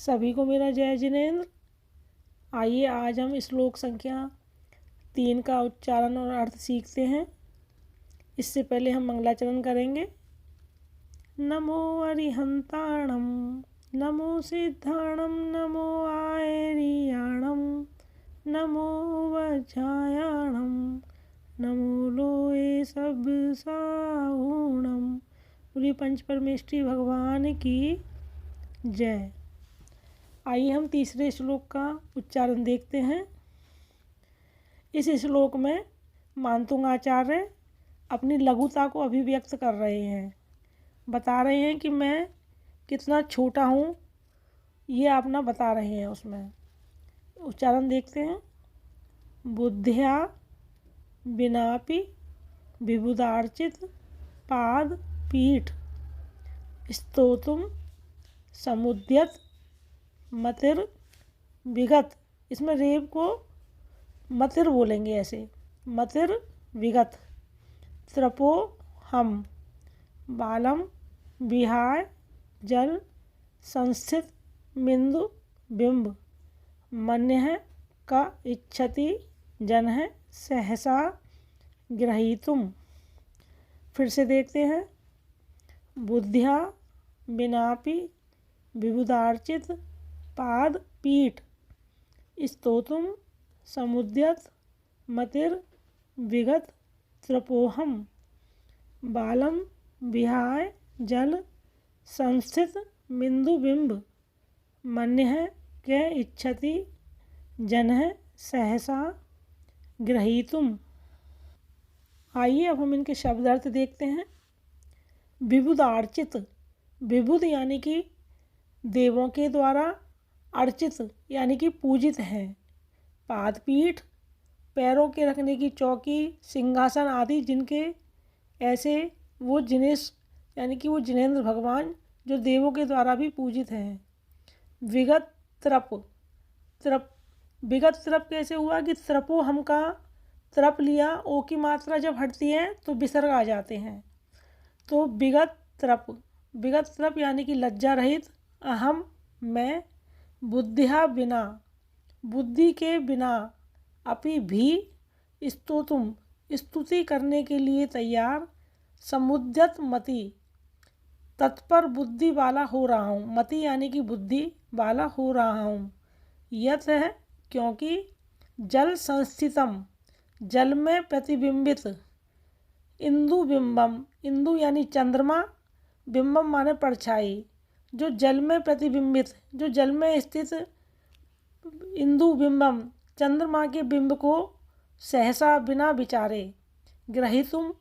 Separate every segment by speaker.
Speaker 1: सभी को मेरा जय जिनेंद्र। आइए आज हम श्लोक संख्या 3 का उच्चारण और अर्थ सीखते हैं। इससे पहले हम मंगलाचरण करेंगे। नमो अरिहंताणम नमो सिद्धाणम नमो आयरियाणम नमो वज्रायाणम नमो लोए सब साहूणम। पूरी पंच परमेष्ठी भगवान की जय। आइए हम तीसरे श्लोक का उच्चारण देखते हैं। इस श्लोक में मानतुंग आचार्य अपनी लघुता को अभिव्यक्त कर रहे हैं, बता रहे हैं कि मैं कितना छोटा हूँ, ये अपना बता रहे हैं। उसमें उच्चारण देखते हैं। बुद्ध्या विनापि विबुधार्चित पाद पीठ स्तोतुम समुद्यत मतिर विगत। इसमें रेव को मतिर बोलेंगे, ऐसे मतिर विगत। त्रपो हम बालम विहाय जल संस्थित बिंदु बिंब मन्य का इच्छति जन है सहसा ग्रहीतुम। फिर से देखते हैं। बुद्ध्या विनापि विबुधार्चित पाद पीठ स्तोतुम समुद्यत मतिर विगत त्रपोहम बालम विहाय जल संस्थित बिंदु बिंब मन्य के इच्छति जन सहसा ग्रहीतुम। आइए अब हम इनके शब्द अर्थ देखते हैं। विबुधार्चित, विबुध यानी कि देवों के द्वारा, अर्चित यानी कि पूजित हैं। पादपीठ पैरों के रखने की चौकी, सिंहासन आदि जिनके ऐसे वो जिनेश यानी कि वो जिनेंद्र भगवान जो देवों के द्वारा भी पूजित हैं। विगत त्रप, त्रप विगत त्रप कैसे हुआ कि त्रपो हम का त्रप लिया, ओ की मात्रा जब हटती है तो विसर्ग आ जाते हैं। तो विगत त्रप, विगत त्रप यानी कि लज्जा रहित, अहम मैं, बुद्धिया बिना, बुद्धि के बिना, अपि भी स्तोतुम स्तुति करने के लिए तैयार, समुद्यत मति तत्पर बुद्धि वाला हो रहा हूँ। मति यानी कि बुद्धि वाला हो रहा हूँ। यथ है क्योंकि जल संस्थितम जल में प्रतिबिंबित, इंदु बिंबम, इंदु यानी चंद्रमा, बिंबम माने परछाई, जो जल में प्रतिबिंबित, जो जल में स्थित इंदु बिंबम चंद्रमा के बिंब को सहसा बिना विचारे, ग्रहितुम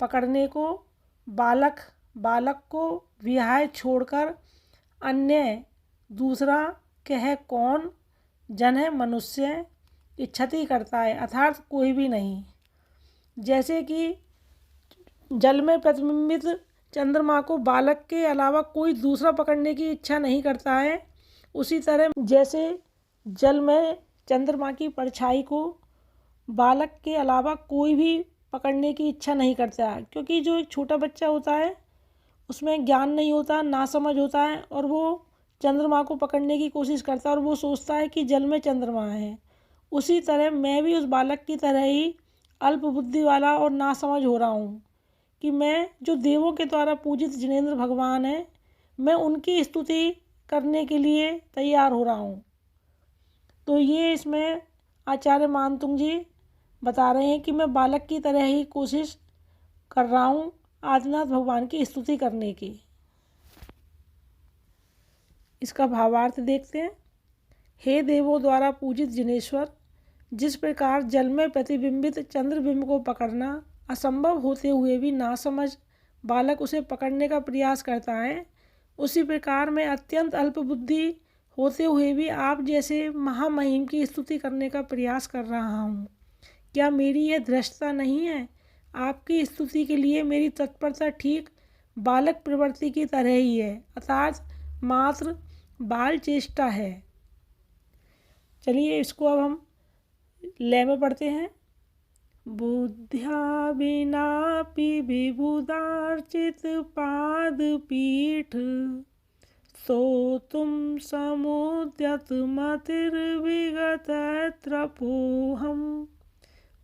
Speaker 1: पकड़ने को, बालक बालक को, विहाय छोड़कर, अन्य दूसरा, कह कौन, जन है मनुष्य, इच्छति करता है अर्थात कोई भी नहीं। जैसे कि जल में प्रतिबिंबित चंद्रमा को बालक के अलावा कोई दूसरा पकड़ने की इच्छा नहीं करता है, उसी तरह जैसे जल में चंद्रमा की परछाई को बालक के अलावा कोई भी पकड़ने की इच्छा नहीं करता है। क्योंकि जो एक छोटा बच्चा होता है उसमें ज्ञान नहीं होता, नासमझ होता है, और वो चंद्रमा को पकड़ने की कोशिश करता है और वो सोचता है कि जल में चंद्रमा है। उसी तरह मैं भी उस बालक की तरह ही अल्प बुद्धि वाला और नासमझ हो रहा हूँ कि मैं जो देवों के द्वारा पूजित जिनेंद्र भगवान है, मैं उनकी स्तुति करने के लिए तैयार हो रहा हूँ। तो ये इसमें आचार्य मानतुंग जी बता रहे हैं कि मैं बालक की तरह ही कोशिश कर रहा हूँ आदिनाथ भगवान की स्तुति करने की। इसका भावार्थ देखते हैं। हे देवों द्वारा पूजित जिनेश्वर, जिस प्रकार जल में प्रतिबिंबित चंद्रबिंब को पकड़ना असंभव होते हुए भी नासमझ बालक उसे पकड़ने का प्रयास करता है, उसी प्रकार मैं अत्यंत अल्पबुद्धि होते हुए भी आप जैसे महामहिम की स्तुति करने का प्रयास कर रहा हूँ। क्या मेरी यह धृष्टता नहीं है? आपकी स्तुति के लिए मेरी तत्परता ठीक बालक प्रवृत्ति की तरह ही है, अर्थात मात्र बाल चेष्टा है। चलिए इसको अब हम लय में पढ़ते हैं। बुद्ध्या विनापि विबुधार्चित पाद पीठ स्तोतुं समुद्यतमतिर्विगतत्रपोऽहं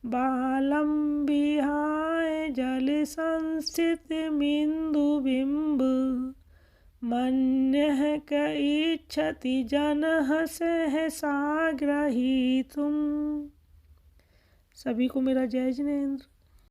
Speaker 1: बालं विहाय जलसंस्थितमिन्दुबिम्ब मन्यः क इच्छति जनः सहसा ग्रहीतुम्। सभी को मेरा जय जिनेन्द्र।